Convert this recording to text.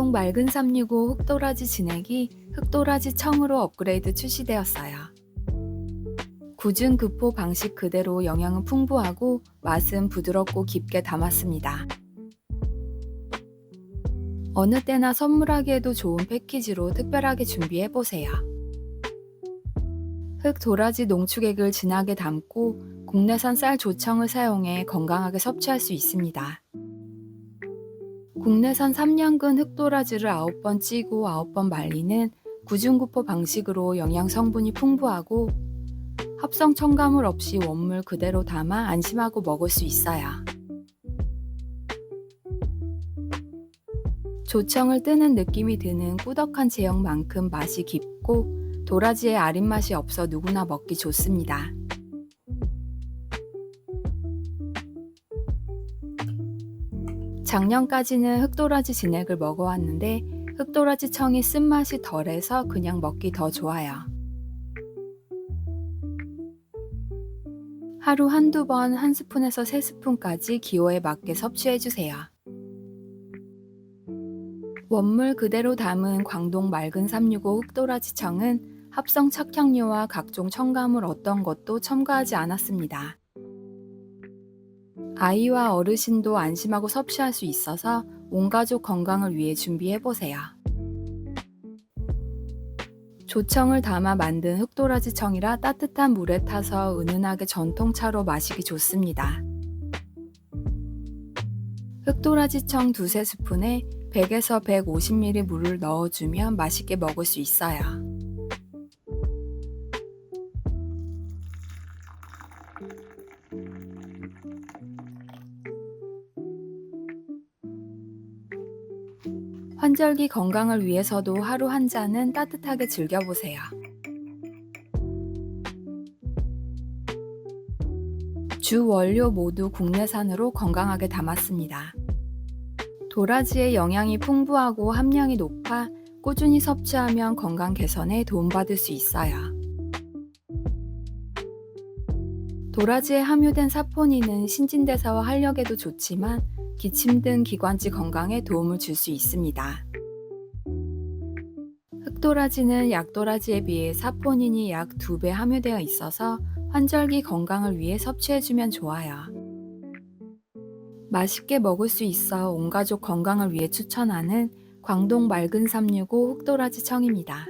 광동 맑은 365 흑도라지 진액이 흑도라지 청으로 업그레이드 출시되었어요. 굳은 구포 방식 그대로 영양은 풍부하고 맛은 부드럽고 깊게 담았습니다. 어느 때나 선물하기에도 좋은 패키지로 특별하게 준비해보세요. 흑도라지 농축액을 진하게 담고 국내산 쌀 조청을 사용해 건강하게 섭취할 수 있습니다. 국내산 3년근 흑도라지를 9번 찌고 9번 말리는 구중구포 방식으로 영양 성분이 풍부하고 합성 첨가물 없이 원물 그대로 담아 안심하고 먹을 수 있어요. 조청을 뜨는 느낌이 드는 꾸덕한 제형만큼 맛이 깊고 도라지의 아린 맛이 없어 누구나 먹기 좋습니다. 작년까지는 흑도라지 진액을 먹어왔는데 흑도라지 청이 쓴맛이 덜해서 그냥 먹기 더 좋아요. 하루 한두 번 1스푼에서 3스푼까지 기호에 맞게 섭취해주세요. 원물 그대로 담은 광동 맑은 365 흑도라지 청은 합성 착향료와 각종 첨가물 어떤 것도 첨가하지 않았습니다. 아이와 어르신도 안심하고 섭취할 수 있어서 온 가족 건강을 위해 준비해보세요. 조청을 담아 만든 흑도라지 청이라 따뜻한 물에 타서 은은하게 전통차로 마시기 좋습니다. 흑도라지 청 2~3스푼에 100에서 150ml 물을 넣어주면 맛있게 먹을 수 있어요. 환절기 건강을 위해서도 하루 한 잔은 따뜻하게 즐겨보세요. 주 원료 모두 국내산으로 건강하게 담았습니다. 도라지의 영양이 풍부하고 함량이 높아 꾸준히 섭취하면 건강 개선에 도움받을 수 있어요. 도라지에 함유된 사포닌은 신진대사와 활력에도 좋지만 기침 등 기관지 건강에 도움을 줄 수 있습니다. 흑도라지는 약도라지에 비해 사포닌이 약 2배 함유되어 있어서 환절기 건강을 위해 섭취해주면 좋아요. 맛있게 먹을 수 있어 온가족 건강을 위해 추천하는 광동 맑은 365 흑도라지 청입니다.